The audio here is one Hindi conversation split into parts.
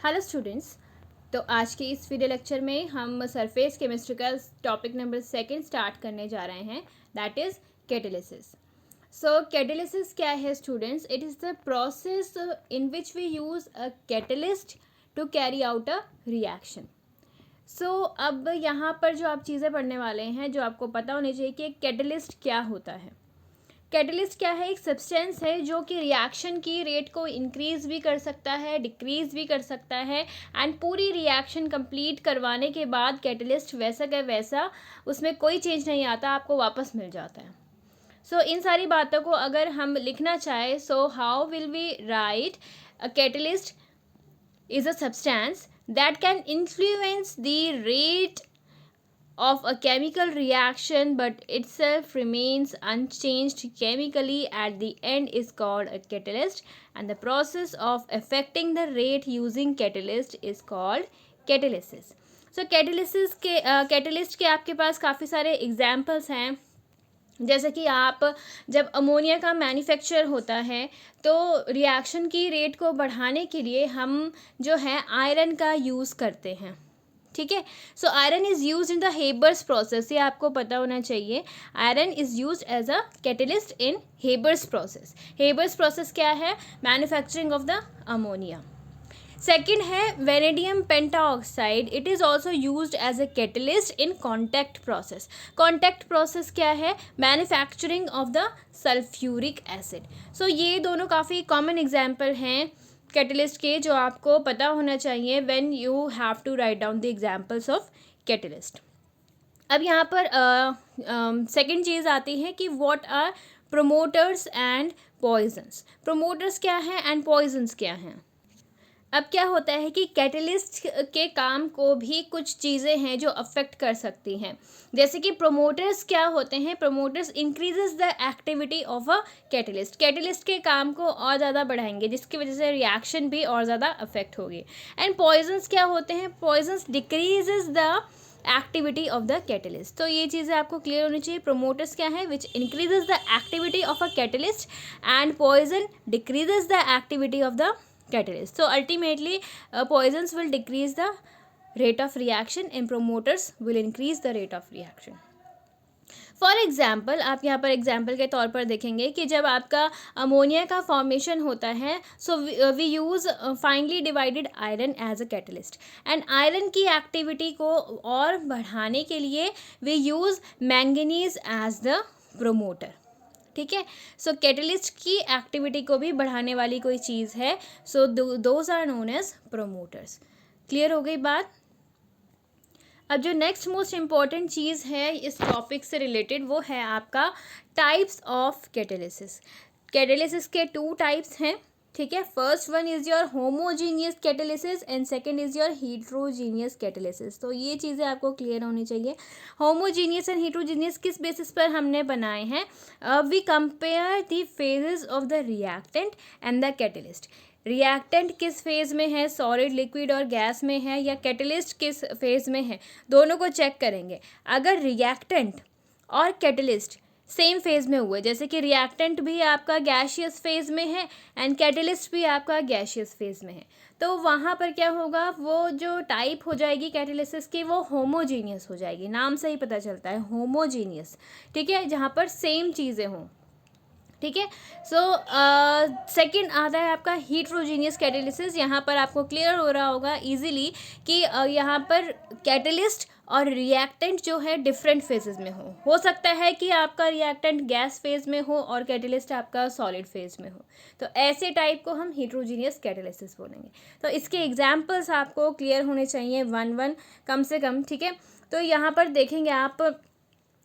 Hello students. तो आज के इस वीडियो लेक्चर में हम सरफेस केमिस्ट्री का टॉपिक नंबर 2 स्टार्ट करने जा रहे हैं, that is catalysis. So catalysis क्या है students? It is the process in which we use a catalyst to carry out a reaction. So अब यहाँ पर जो आप चीज़ें पढ़ने वाले हैं, जो आपको पता होनी चाहिए कि कैटलिस्ट क्या होता है। कैटलिस्ट क्या है? एक सब्सटेंस है जो कि रिएक्शन की रेट को इंक्रीज़ भी कर सकता है, डिक्रीज़ भी कर सकता है, एंड पूरी रिएक्शन कंप्लीट करवाने के बाद कैटलिस्ट वैसा का वैसा, उसमें कोई चेंज नहीं आता, आपको वापस मिल जाता है। सो इन सारी बातों को अगर हम लिखना चाहें, so how will we write? A catalyst is a substance that can influence the rate of a chemical reaction but itself remains unchanged chemically at the end is called a catalyst, and the process of affecting the rate using catalyst is called catalysis. So catalyst के आपके पास काफ़ी सारे एग्जाम्पल्स हैं। जैसे कि आप जब अमोनिया का मैन्युफैक्चर होता है तो रिएक्शन की रेट को बढ़ाने के लिए हम जो है आयरन का यूज़ करते हैं, ठीक है। So iron is use in the Haber's process, ये आपको पता होना चाहिए। Iron is use as a catalyst in Haber's process. Haber's process क्या है? Manufacturing of the ammonia. Second है vanadium pentoxide, it is also use as a catalyst in contact process. Contact process क्या है? Manufacturing of the sulphuric acid. So ये दोनों काफ़ी कॉमन एग्जाम्पल हैं कैटलिस्ट के, जो आपको पता होना चाहिए when you have to write down the examples of catalyst. अब यहाँ पर सेकेंड चीज़ आती है कि what are promoters and poisons. Promoters क्या हैं एंड पॉइजन्स क्या हैं? अब क्या होता है कि कैटलिस्ट के काम को भी कुछ चीज़ें हैं जो अफेक्ट कर सकती हैं। जैसे कि प्रोमोटर्स क्या होते हैं? Promoters increases the activity of a catalyst. Catalyst के काम को और ज़्यादा बढ़ाएंगे, जिसकी वजह से रिएक्शन भी और ज़्यादा अफेक्ट होगी। एंड पॉइजन्स क्या होते हैं? Poisons decreases the activity of the catalyst. तो ये चीज़ें आपको क्लियर होनी चाहिए। प्रोमोटर्स क्या है? Which increases the activity of a catalyst, and poison decreases the activity of the catalyst. So ultimately poisons will decrease the rate of reaction and promoters will increase the rate of reaction. For example, आप यहाँ पर एग्जाम्पल के तौर पर देखेंगे कि जब आपका अमोनिया का फॉर्मेशन होता है, so we use finally divided iron as a catalyst, and iron की एक्टिविटी को और बढ़ाने के लिए we use manganese as the promoter, ठीक है। सो कैटलिस्ट की एक्टिविटी को भी बढ़ाने वाली कोई चीज़ है, so those are known as promoters. Clear हो गई बात? अब जो नेक्स्ट मोस्ट इम्पॉर्टेंट चीज़ है इस टॉपिक से रिलेटेड, वो है आपका टाइप्स ऑफ कैटालिसिस। कैटालिसिस के 2 टाइप्स हैं, ठीक है। First one is your homogeneous catalysis and second is your heterogeneous catalysis. तो ये चीज़ें आपको क्लियर होनी चाहिए। होमोजीनियस एंड हीट्रोजीनियस किस बेसिस पर हमने बनाए हैं? We compare the phases of the reactant and the catalyst. Reactant किस फेज़ में है, सॉलिड, लिक्विड और गैस में है, या कैटलिस्ट किस फेज़ में है, दोनों को चेक करेंगे। अगर रिएक्टेंट और कैटलिस्ट सेम फेज़ में हुए, जैसे कि रिएक्टेंट भी आपका गैशियस फेज़ में है एंड कैटलिस्ट भी आपका गैशियस फेज़ में है, तो वहाँ पर क्या होगा? वो जो टाइप हो जाएगी कैटालिसिस की, वो होमोजीनियस हो जाएगी। नाम से ही पता चलता है होमोजीनियस, ठीक है, जहाँ पर सेम चीज़ें हों, ठीक है। सो सेकंड आता है आपका हीट्रोजीनियस कैटालिसिस। यहाँ पर आपको क्लियर हो रहा होगा इजीली कि यहाँ पर कैटलिस्ट और रिएक्टेंट जो है डिफरेंट फेजेस में हो सकता है कि आपका रिएक्टेंट गैस फेज में हो और कैटलिस्ट आपका सॉलिड फेज में हो, तो ऐसे टाइप को हम हीट्रोजीनियस कैटालिसिस बोलेंगे। तो इसके एग्जाम्पल्स आपको क्लियर होने चाहिए 1 कम से कम, ठीक है। तो यहाँ पर देखेंगे आप,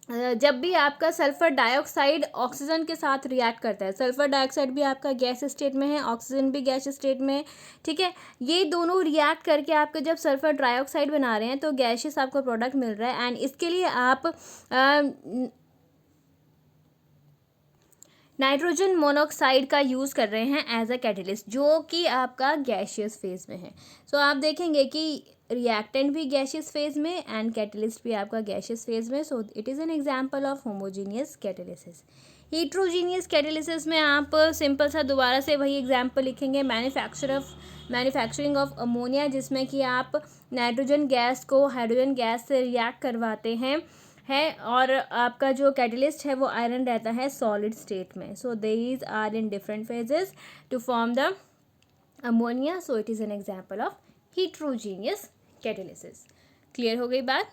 जब भी आपका सल्फ़र डाइऑक्साइड ऑक्सीजन के साथ रिएक्ट करता है, सल्फ़र डाइऑक्साइड भी आपका गैस स्टेट में है, ऑक्सीजन भी गैस स्टेट में है, ठीक है। ये दोनों रिएक्ट करके आपके जब सल्फ़र डाइऑक्साइड बना रहे हैं तो गैसेस आपको प्रोडक्ट मिल रहा है, एंड इसके लिए आप नाइट्रोजन मोनोऑक्साइड का यूज़ कर रहे हैं एज अ कैटलिस्ट, जो कि आपका गैशियस फेज़ में है। सो आप देखेंगे कि रिएक्टेंट भी गैशियस फेज़ में एंड कैटलिस्ट भी आपका गैशियस फेज़ में, so it is an example of homogeneous catalysis. Heterogeneous catalysis में आप सिंपल सा दोबारा से वही एग्जांपल लिखेंगे, मैन्युफैक्चरिंग ऑफ अमोनिया, जिसमें कि आप नाइट्रोजन गैस को हाइड्रोजन गैस से रिएक्ट करवाते हैं और आपका जो कैटलिस्ट है वो आयरन रहता है सॉलिड स्टेट में. So these are in different phases to form the ammonia. So it is an example of heterogeneous catalysis. Clear हो गई बात.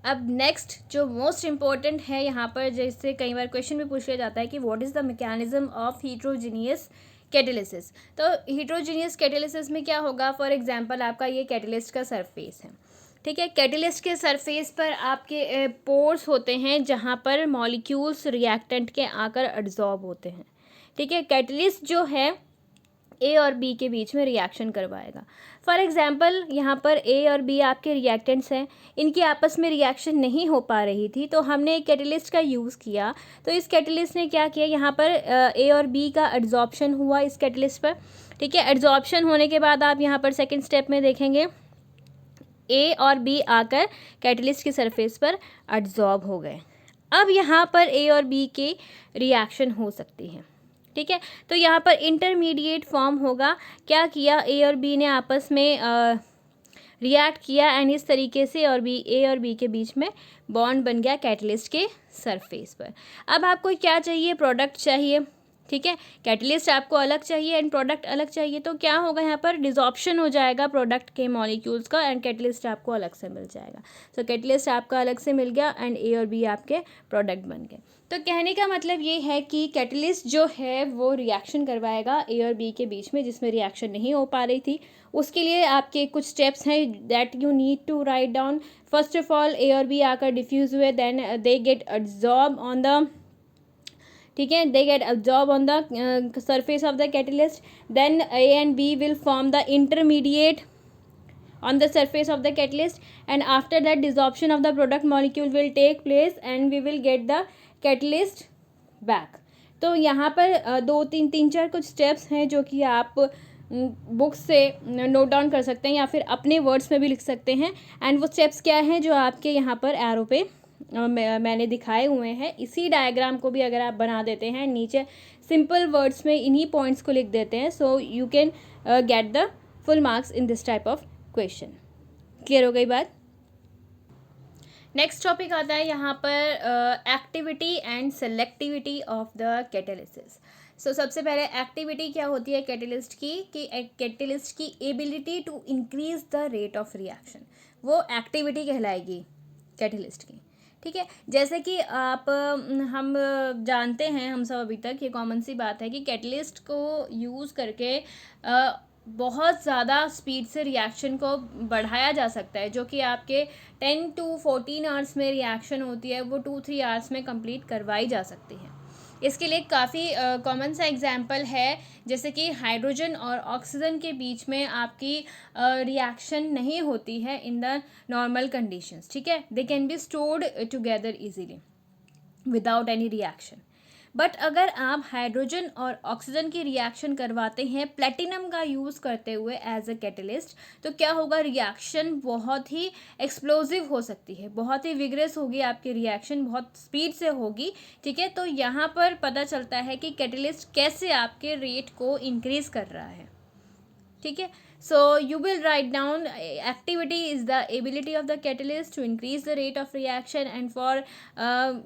अब नेक्स्ट जो मोस्ट इम्पॉर्टेंट है यहाँ पर, जैसे कई बार क्वेश्चन भी पूछ लिया जाता है कि what is the mechanism of heterogeneous catalysis. तो हीट्रोजीनियस कैटालिसिस में क्या होगा, फॉर एग्जांपल आपका ये कैटालिस्ट का सरफेस है, ठीक है. कैटालिस्ट के सरफेस पर आपके पोर्स होते हैं जहाँ पर मॉलिक्यूल्स रिएक्टेंट के आकर एब्जॉर्ब होते हैं, ठीक है. कैटालिस्ट जो है ए और बी के बीच में रिएक्शन करवाएगा. फॉर एग्जांपल यहाँ पर ए और बी आपके रिएक्टेंट्स हैं, इनकी आपस में रिएक्शन नहीं हो पा रही थी, तो हमने एक कैटलिस्ट का यूज़ किया. तो इस कैटलिस्ट ने क्या किया, यहाँ पर ए और बी का एड्जॉर्प्शन हुआ इस कैटलिस्ट पर, ठीक है. एड्जॉर्प्शन होने के बाद आप यहाँ पर सेकेंड स्टेप में देखेंगे ए और बी आकर कैटलिस्ट की सरफेस पर एड्जॉर्ब हो गए. अब यहाँ पर ए और बी के रिएक्शन हो सकती है, ठीक है. तो यहाँ पर इंटरमीडिएट फॉर्म होगा. क्या किया, ए और बी ने आपस में रिएक्ट किया एंड इस तरीके से ए और बी के बीच में बॉन्ड बन गया कैटलिस्ट के सरफेस पर. अब आपको क्या चाहिए, प्रोडक्ट चाहिए, ठीक है. कैटलिस्ट आपको अलग चाहिए एंड प्रोडक्ट अलग चाहिए, तो क्या होगा, यहाँ पर डिसॉर्प्शन हो जाएगा प्रोडक्ट के मॉलिक्यूल्स का एंड कैटलिस्ट आपको अलग से मिल जाएगा. सो कैटलिस्ट आपका अलग से मिल गया एंड ए और बी आपके प्रोडक्ट बन गए. तो कहने का मतलब ये है कि कैटलिस्ट जो है वो रिएक्शन करवाएगा ए और बी के बीच में, जिसमें रिएक्शन नहीं हो पा रही थी. उसके लिए आपके कुछ स्टेप्स हैं that you need to write down. First of all A और बी आकर डिफ्यूज हुए, then they get absorb on the, ठीक है, they get absorbed on the surface of the catalyst. Then A and B will form the intermediate on the surface of the catalyst, and after that desorption of the product molecule will take place and we will get the catalyst back. तो यहाँ पर दो तीन चार कुछ स्टेप्स हैं जो कि आप बुक से नोट डाउन कर सकते हैं या फिर अपने वर्ड्स में भी लिख सकते हैं. एंड वो स्टेप्स क्या हैं जो आपके यहाँ पर एरो पे मैंने दिखाए हुए हैं. इसी डायग्राम को भी अगर आप बना देते हैं नीचे सिंपल वर्ड्स में इन्हीं पॉइंट्स को लिख देते हैं, so you can get the full marks in this type of question. Clear हो गई बात. नेक्स्ट टॉपिक आता है यहाँ पर activity and selectivity of the catalysis. So सबसे पहले एक्टिविटी क्या होती है कैटालिस्ट की, कि कैटालिस्ट की ability to increase the rate of reaction, वो एक्टिविटी कहलाएगी कैटालिस्ट की, ठीक है. जैसे कि हम जानते हैं, हम सब अभी तक, ये कॉमन सी बात है कि कैटलिस्ट को यूज़ करके बहुत ज़्यादा स्पीड से रिएक्शन को बढ़ाया जा सकता है, जो कि आपके 10 to 14 आवर्स में रिएक्शन होती है वो 2-3 आवर्स में कंप्लीट करवाई जा सकती है. इसके लिए काफ़ी कॉमन सा एग्जांपल है, जैसे कि हाइड्रोजन और ऑक्सीजन के बीच में आपकी रिएक्शन नहीं होती है इन द नॉर्मल कंडीशंस, ठीक है. They can be stored together easily without any reaction. But अगर आप हाइड्रोजन और ऑक्सीजन की रिएक्शन करवाते हैं प्लेटिनम का यूज़ करते हुए एज अ कैटलिस्ट, तो क्या होगा, रिएक्शन बहुत ही एक्सप्लोजिव हो सकती है, बहुत ही विग्रेस होगी आपकी रिएक्शन, बहुत स्पीड से होगी, ठीक है. तो यहाँ पर पता चलता है कि कैटलिस्ट कैसे आपके रेट को इंक्रीज कर रहा है, ठीक है. So you will write down activity is the ability of the catalyst to increase the rate of reaction, and for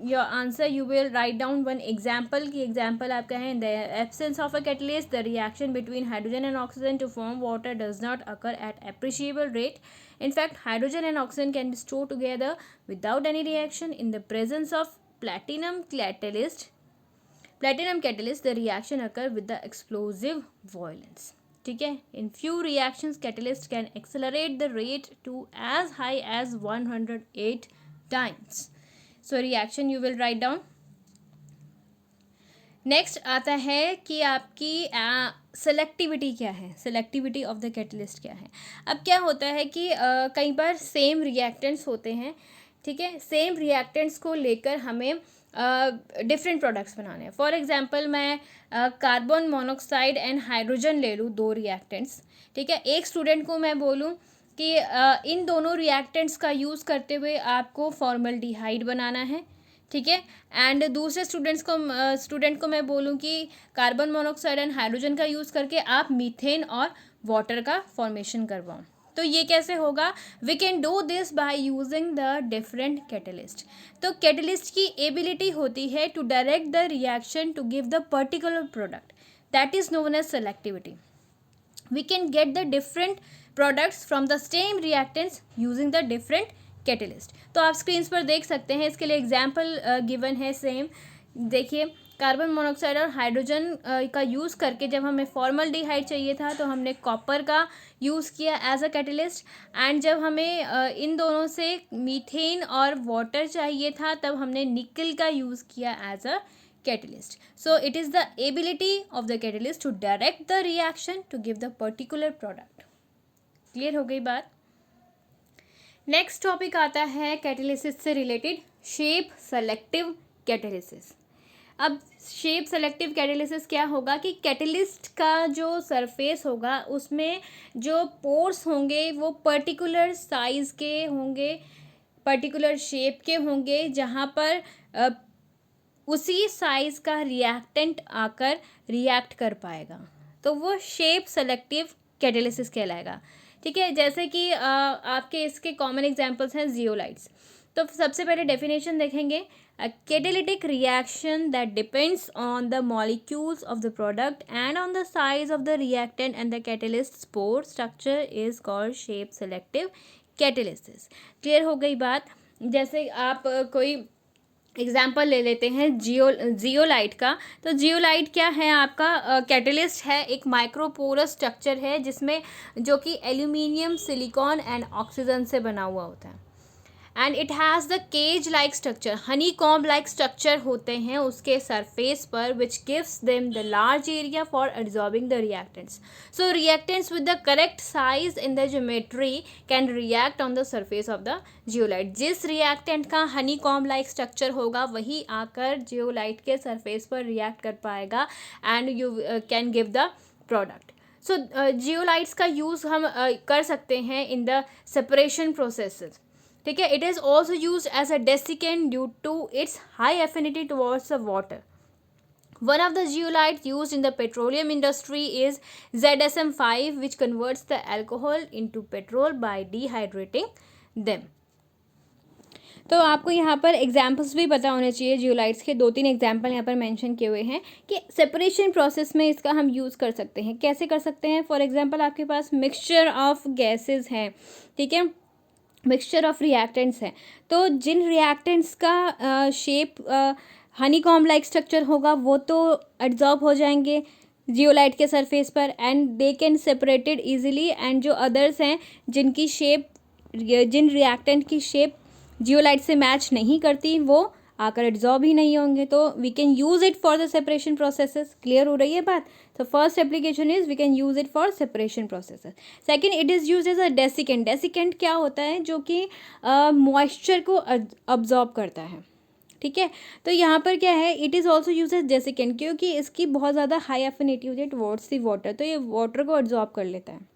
your answer you will write down one example. की example आपका है, in the absence of a catalyst the reaction between hydrogen and oxygen to form water does not occur at appreciable rate. In fact, hydrogen and oxygen can be stored together without any reaction. In the presence of platinum catalyst the reaction occur with the explosive violence, ठीक है. In few reactions catalyst can accelerate the rate to as high as 108 times. So reaction you will write down. Next आता है कि आपकी सेलेक्टिविटी क्या है, सेलेक्टिविटी ऑफ द कैटलिस्ट क्या है. अब क्या होता है कि कई बार सेम रिएक्टेंट्स होते हैं, ठीक है. सेम रिएक्टेंट्स को लेकर हमें डिफरेंट प्रोडक्ट्स बनाने हैं. फॉर एग्जांपल मैं कार्बन मोनोक्साइड एंड हाइड्रोजन ले लूँ, दो रिएक्टेंट्स, ठीक है. एक स्टूडेंट को मैं बोलूँ कि इन दोनों रिएक्टेंट्स का यूज़ करते हुए आपको फॉर्मल्डिहाइड बनाना है, ठीक है। एंड दूसरे स्टूडेंट को मैं बोलूँ कि कार्बन मोनोऑक्साइड एंड हाइड्रोजन का यूज़ करके आप मीथेन और वाटर का फॉर्मेशन करवाओ। तो ये कैसे होगा? We can do this by using the different catalyst. तो कैटलिस्ट की एबिलिटी होती है to direct the reaction to give the particular product, that is known as selectivity. We can get the different products from the same reactants using the different catalyst। तो आप स्क्रीन पर देख सकते हैं, इसके लिए एग्जाम्पल गिवन है सेम। देखिए, कार्बन मोनोऑक्साइड और हाइड्रोजन का यूज़ करके जब हमें फॉर्मल्डिहाइड चाहिए था तो हमने कॉपर का यूज़ किया एज अ कैटलिस्ट, एंड जब हमें इन दोनों से मीथेन और वाटर चाहिए था तब हमने निकल का यूज़ किया as a catalyst। So it is the ability of the catalyst to direct the reaction to give the particular product। Clear हो गई बात? नेक्स्ट टॉपिक आता है कैटेलिसिस से रिलेटेड, शेप सेलेक्टिव कैटेलिसिस। अब शेप सेलेक्टिव कैटेलिसिस क्या होगा कि कैटेलिस्ट का जो सरफेस होगा उसमें जो पोर्स होंगे वो पर्टिकुलर साइज के होंगे, पर्टिकुलर शेप के होंगे, जहाँ पर उसी साइज का रिएक्टेंट आकर रिएक्ट कर पाएगा, तो वो शेप सेलेक्टिव कैटेलिसिस कहलाएगा। ठीक है, जैसे कि आपके इसके कॉमन एग्जांपल्स हैं जियोलाइट्स। तो सबसे पहले डेफिनेशन देखेंगे, catalytic reaction that depends on the molecules of the product and on the size of the reactant and the catalyst spore structure is called shape selective catalysis. Clear हो गई बात? जैसे आप कोई एग्जाम्पल ले लेते हैं जियोलाइट का। तो जियोलाइट क्या है? आपका कैटलिस्ट है, एक माइक्रोपोरस स्ट्रक्चर है जिसमें जो कि एल्यूमिनियम, सिलिकॉन एंड ऑक्सीजन से बना हुआ होता है, and it has the cage like structure, honeycomb like structure होते हैं उसके सरफेस पर, which gives them the large area for absorbing the reactants. So reactants with the correct size in the geometry can react on the surface of the zeolite. जिस रिएक्टेंट का हनी कॉम्ब लाइक स्ट्रक्चर होगा वही आकर जियोलाइट के सरफेस पर रिएक्ट कर पाएगा and you can give the product. So zeolites का यूज़ हम कर सकते हैं इन द सेपरेशन प्रोसेसेस। ठीक है, it is also use as a desiccant due to its high affinity towards the water. One of the zeolites used in the petroleum industry is ZSM5, which converts the alcohol into petrol by dehydrating them। तो आपको यहाँ पर एग्जाम्पल्स भी पता होने चाहिए जियोलाइट्स के। 2-3 एग्जाम्पल यहाँ पर मेंशन किए हुए हैं कि सेपरेशन प्रोसेस में इसका हम यूज़ कर सकते हैं। कैसे कर सकते हैं? फॉर एग्जांपल आपके पास मिक्सचर ऑफ गैसेस हैं, ठीक है, मिक्सचर ऑफ रिएक्टेंट्स है, तो जिन रिएक्टेंट्स का shape Honey comb like structure होगा वो तो एब्जॉर्ब हो जाएंगे जियोलाइट के सरफेस पर and they can separated easily, and जो अदर्स हैं जिनकी शेप, जिन रिएक्टेंट की शेप जियोलाइट से मैच नहीं करती वो आकर एब्जॉर्ब ही नहीं होंगे, तो we can use it for the separation processes. Clear हो रही है बात? तो first application is we can use it for separation processes. Second, it is use as a desiccant. Desiccant क्या होता है? जो कि मॉइस्चर को अब्जॉर्ब करता है। ठीक है, तो यहाँ पर क्या है, it is also use as desiccant क्योंकि इसकी बहुत ज़्यादा हाई एफिनिटी होती है टुवर्ड्स दी वाटर, तो ये वाटर को एब्जॉर्ब कर लेता है।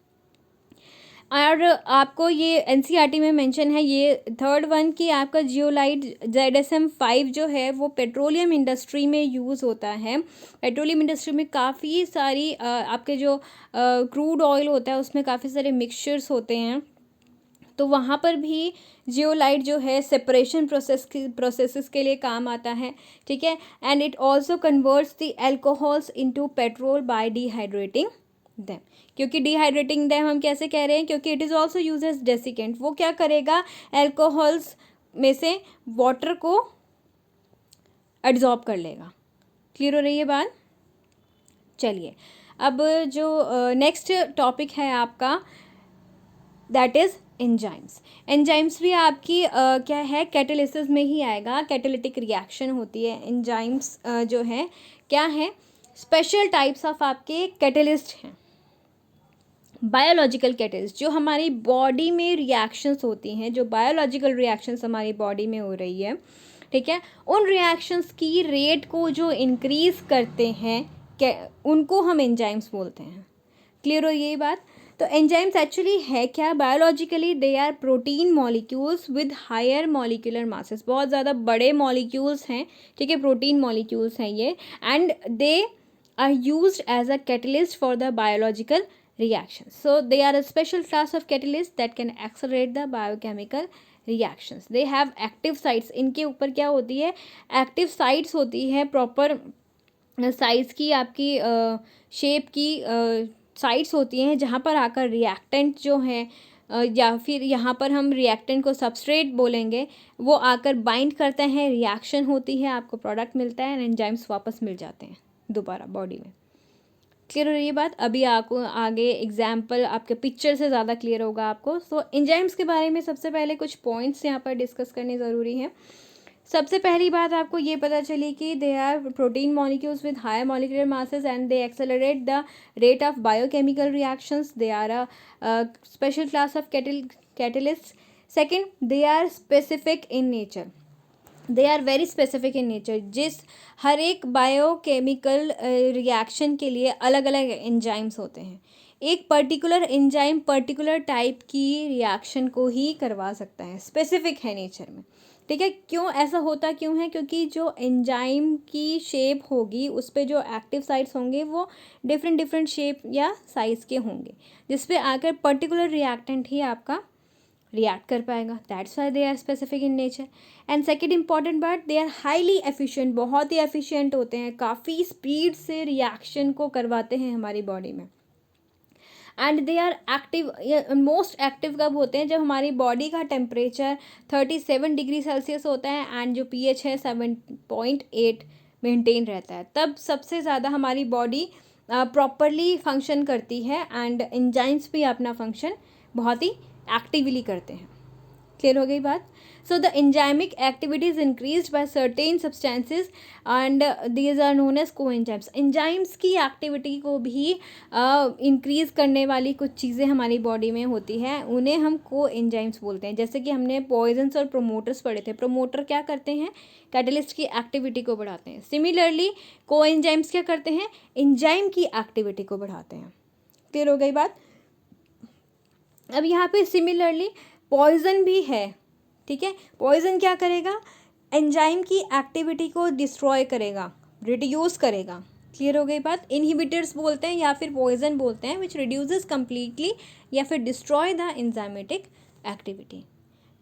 और आपको ये एनसीईआरटी में मेंशन है ये थर्ड वन कि आपका जियोलाइट ZSM5 जो है वो पेट्रोलियम इंडस्ट्री में यूज़ होता है। पेट्रोलियम इंडस्ट्री में काफ़ी सारी आपके जो क्रूड ऑयल होता है उसमें काफ़ी सारे मिक्सचर्स होते हैं, तो वहाँ पर भी जियोलाइट जो है सेपरेशन प्रोसेसेस के लिए काम आता है। ठीक है, and it also converts the alcohols into petrol by dehydrating them. क्योंकि डिहाइड्रेटिंग देम हम कैसे कह रहे हैं? क्योंकि it is also use as desiccant. वो क्या करेगा? एल्कोहल्स में से वाटर को एब्जॉर्ब कर लेगा। क्लियर हो रही है बात? चलिए, अब जो नेक्स्ट टॉपिक है आपका दैट इज़ एंजाइम्स। एंजाइम्स भी आपकी क्या है, कैटेलिसिस में ही आएगा। कैटेलिटिक रिएक्शन होती है। एंजाइम्स जो है क्या है, स्पेशल टाइप्स ऑफ आपके कैटेलिस्ट हैं। बायोलॉजिकल कैटेलिस्ट जो हमारी बॉडी में रिएक्शंस होती हैं, जो बायोलॉजिकल रिएक्शंस हमारी बॉडी में हो रही है, ठीक है, उन रिएक्शंस की रेट को जो इंक्रीज़ करते हैं उनको हम एंजाइम्स बोलते हैं। क्लियर हो यही बात? तो एंजाइम्स एक्चुअली है क्या, biologically they are protein molecules with higher molecular masses, बहुत ज़्यादा बड़े मॉलिक्यूल्स हैं, ठीक है, प्रोटीन मॉलिक्यूल्स हैं ये, and they are used as a catalyst for the biological reactions. So they are a special class of catalyst that can accelerate the biochemical reactions. They have active sites. इनके ऊपर क्या होती है, एक्टिव साइट्स होती है, प्रॉपर साइज की आपकी शेप की साइट्स होती हैं, जहाँ पर आकर रिएक्टेंट जो है या फिर यहाँ पर हम रिएक्टेंट को सबस्ट्रेट बोलेंगे, वो आकर बाइंड करते हैं, रिएक्शन होती है, आपको प्रोडक्ट मिलता है, एंड एंजाइम्स वापस मिल जाते हैं दोबारा बॉडी में। क्लियर हो रही है बात? अभी आपको आगे एग्जाम्पल आपके पिक्चर से ज़्यादा क्लियर होगा आपको। सो एंजाइम्स के बारे में सबसे पहले कुछ पॉइंट्स यहाँ पर डिस्कस करने ज़रूरी है। सबसे पहली बात आपको ये पता चली कि they are protein molecules with higher molecular masses and they accelerate the rate of biochemical reactions. They are a special class of catalyst. Second, they are specific in nature, they are very specific in nature. जिस हर एक बायोकेमिकल रिएक्शन के लिए अलग अलग एंजाइम्स होते हैं, एक पर्टिकुलर एंजाइम पर्टिकुलर टाइप की रिएक्शन को ही करवा सकता है, स्पेसिफिक है नेचर में, ठीक है। क्यों ऐसा होता क्यों है, क्योंकि जो एंजाइम की शेप होगी उस पर जो एक्टिव साइट्स होंगे वो डिफरेंट शेप या साइज़ के होंगे, जिस पे आकर पर्टिकुलर रिएक्टेंट ही आपका रिएक्ट कर पाएगा। That's why they are specific in nature. And second important part, they are highly efficient, बहुत ही एफिशिएंट होते हैं, काफ़ी स्पीड से रिएक्शन को करवाते हैं हमारी बॉडी में। And they are active, most active कब होते हैं, जब हमारी बॉडी का टेम्परेचर 37 डिग्री सेल्सियस होता है एंड जो pH है 7.8 मेंटेन रहता है, तब सबसे ज़्यादा हमारी बॉडी प्रॉपरली फंक्शन करती है एंड एंजाइम्स भी अपना फंक्शन बहुत ही एक्टिवली करते हैं। क्लियर हो गई बात? So the enzymic activity is increased by certain substances and these are known as coenzymes. Enzymes की एक्टिविटी को भी इंक्रीज करने वाली कुछ चीज़ें हमारी बॉडी में होती हैं, उन्हें हम कोएंजाइम्स बोलते हैं। जैसे कि हमने पॉइजन्स और प्रोमोटर्स पढ़े थे। प्रोमोटर क्या करते हैं, कैटलिस्ट की एक्टिविटी को बढ़ाते हैं। सिमिलरली कोएंजाइम्स क्या करते हैं, एंजाइम की एक्टिविटी को बढ़ाते हैं। क्लियर हो गई बात? अब यहाँ पे सिमिलरली पॉइजन भी है, ठीक है। पॉइजन क्या करेगा, एंजाइम की एक्टिविटी को डिस्ट्रॉय करेगा, रिड्यूस करेगा। क्लियर हो गई बात? इनहिबिटर्स बोलते हैं या फिर पॉइजन बोलते हैं, विच रिड्यूसेस कम्प्लीटली या फिर destroy the enzymatic activity.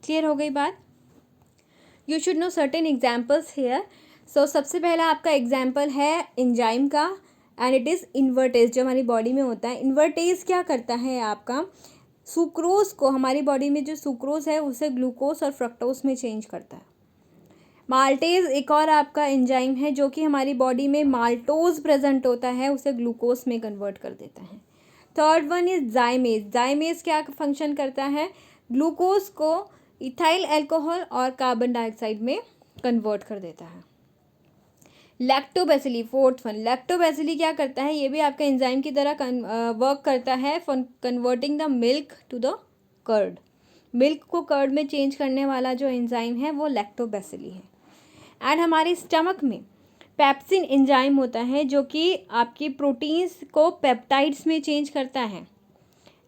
Clear हो गई बात? You should know certain examples here. So सबसे पहला आपका एग्जाम्पल है एंजाइम का, एंड इट इज़ इन्वर्टेज, जो हमारी बॉडी में होता है। इन्वर्टेज क्या करता है, आपका सुक्रोज को, हमारी बॉडी में जो सुक्रोज है उसे ग्लूकोज और फ्रक्टोज में चेंज करता है। माल्टेज एक और आपका एंजाइम है जो कि हमारी बॉडी में माल्टोज प्रेजेंट होता है, उसे ग्लूकोज में कन्वर्ट कर देता है। Third one is जाइमेज। जाइमेज क्या फंक्शन करता है, ग्लूकोज को इथाइल अल्कोहल और कार्बन डाइऑक्साइड में कन्वर्ट कर देता है। लैक्टोबैसिली, फोर्थ वन, लैक्टोबैसिली क्या करता है, ये भी आपका एंजाइम की तरह वर्क करता है for converting the milk to the curd. Milk को कर्ड में चेंज करने वाला जो एंजाइम है वो लैक्टोबैसिली है। एंड हमारे स्टमक में पेप्सिन एंजाइम होता है जो कि आपकी प्रोटीन्स को पेप्टाइड्स में चेंज करता है।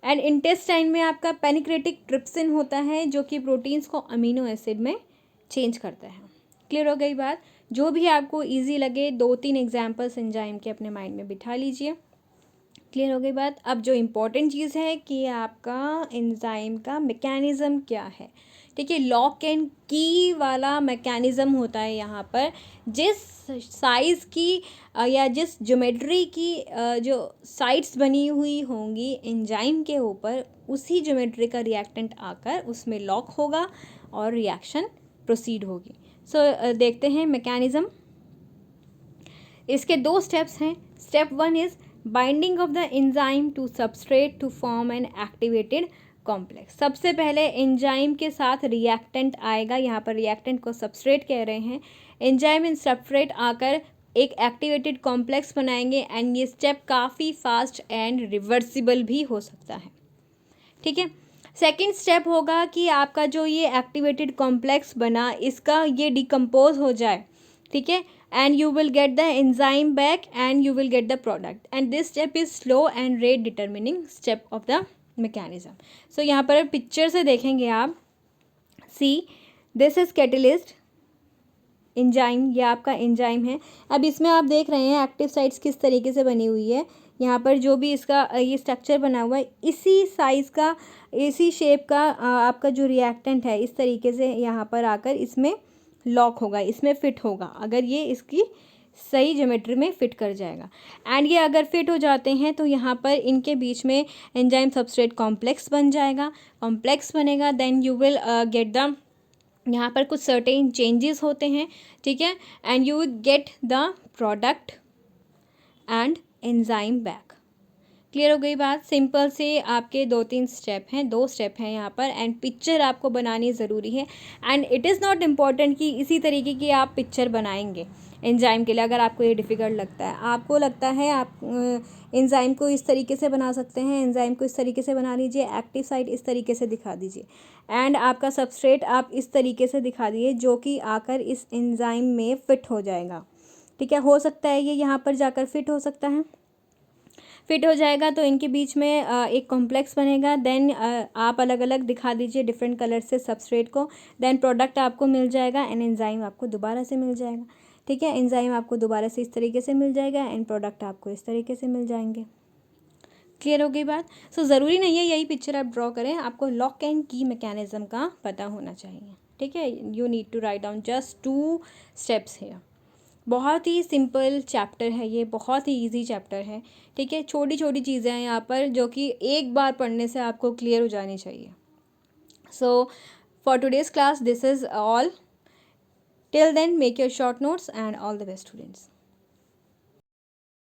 एंड इंटेस्टाइन में आपका पेनिक्रेटिक ट्रिप्सिन होता है जो कि प्रोटीन्स को अमीनो एसिड में चेंज करता है। क्लियर हो गई बात? जो भी आपको इजी लगे 2-3 एग्जाम्पल्स एंजाइम के अपने माइंड में बिठा लीजिए। क्लियर हो गई बात? अब जो इम्पोर्टेंट चीज़ है कि आपका एंजाइम का मैकेनिज़्म क्या है, ठीक है। लॉक एंड की वाला मैकेनिज़्म होता है यहाँ पर। जिस साइज़ की या जिस ज्योमेट्री की जो साइड्स बनी हुई होंगी एंजाइम के ऊपर, उसी ज्योमेट्री का रिएक्टेंट आकर उसमें लॉक होगा और रिएक्शन प्रोसीड होगी। सो देखते हैं मैकेनिज़्म। इसके 2 स्टेप्स हैं। Step 1 is binding of the enzyme to substrate to form an activated complex. सबसे पहले एंजाइम के साथ रिएक्टेंट आएगा, यहाँ पर रिएक्टेंट को सबस्ट्रेट कह रहे हैं। एंजाइम एंड सबस्ट्रेट आकर एक एक्टिवेटेड कॉम्प्लेक्स बनाएंगे एंड ये स्टेप काफ़ी फास्ट एंड रिवर्सिबल भी हो सकता है, ठीक है। सेकेंड स्टेप होगा कि आपका जो ये एक्टिवेटेड कॉम्प्लेक्स बना, इसका ये डिकम्पोज हो जाए, ठीक है। and you will get the enzyme back and you will get the product, and this step is slow and rate determining step of the mechanism. So यहाँ पर पिक्चर से देखेंगे आप, see this is catalyst, enzyme, ये आपका एंजाइम है. अब इसमें आप देख रहे हैं एक्टिव साइट्स किस तरीके से बनी हुई है. यहाँ पर जो भी इसका ये स्ट्रक्चर बना हुआ है, इसी साइज़ का, इसी शेप का आपका जो रिएक्टेंट है इस तरीके से यहाँ पर आकर इसमें लॉक होगा, इसमें फिट होगा, अगर ये इसकी सही ज्योमेट्री में फिट कर जाएगा. एंड ये अगर फिट हो जाते हैं तो यहाँ पर इनके बीच में एंजाइम सबस्ट्रेट कॉम्प्लेक्स बन जाएगा. कॉम्प्लेक्स बनेगा then you will get the, यहाँ पर कुछ सर्टेन चेंजेस होते हैं, ठीक है, and you will get the product and enzyme back. Clear हो गई बात. सिंपल से आपके 2-3 स्टेप हैं, 2 स्टेप हैं यहाँ पर, एंड पिक्चर आपको बनानी ज़रूरी है. And it is not important कि इसी तरीके की आप पिक्चर बनाएंगे एंजाइम के लिए. अगर आपको ये डिफ़िकल्ट लगता है, आपको लगता है आप एंजाइम को इस तरीके से बना सकते हैं, एंजाइम को इस तरीके से बना लीजिए, एक्टिव साइट इस तरीके से दिखा दीजिए, एंड आपका सबस्ट्रेट आप इस तरीके से दिखा दीजिए जो कि आकर इस एंजाइम में फ़िट हो जाएगा. ठीक है, हो सकता है ये यहाँ पर जाकर फिट हो सकता है. फिट हो जाएगा तो इनके बीच में एक कॉम्प्लेक्स बनेगा. देन आप अलग अलग दिखा दीजिए डिफरेंट कलर से सबस्ट्रेट को. देन प्रोडक्ट आपको मिल जाएगा एंड एंजाइम आपको दोबारा से मिल जाएगा. ठीक है, एंजाइम आपको दोबारा से इस तरीके से मिल जाएगा एंड प्रोडक्ट आपको इस तरीके से मिल जाएंगे. क्लियर हो गई बात. सो ज़रूरी नहीं है यही पिक्चर आप ड्रॉ करें, आपको लॉक एंड की मैकेनिज्म का पता होना चाहिए. ठीक है, you need to write down just 2 steps है. बहुत ही सिंपल चैप्टर है ये, बहुत ही इजी चैप्टर है. ठीक है, छोटी छोटी चीज़ें हैं यहाँ पर जो कि एक बार पढ़ने से आपको क्लियर हो जानी चाहिए. So for today's class this is all. Till then make your short notes and all the best students.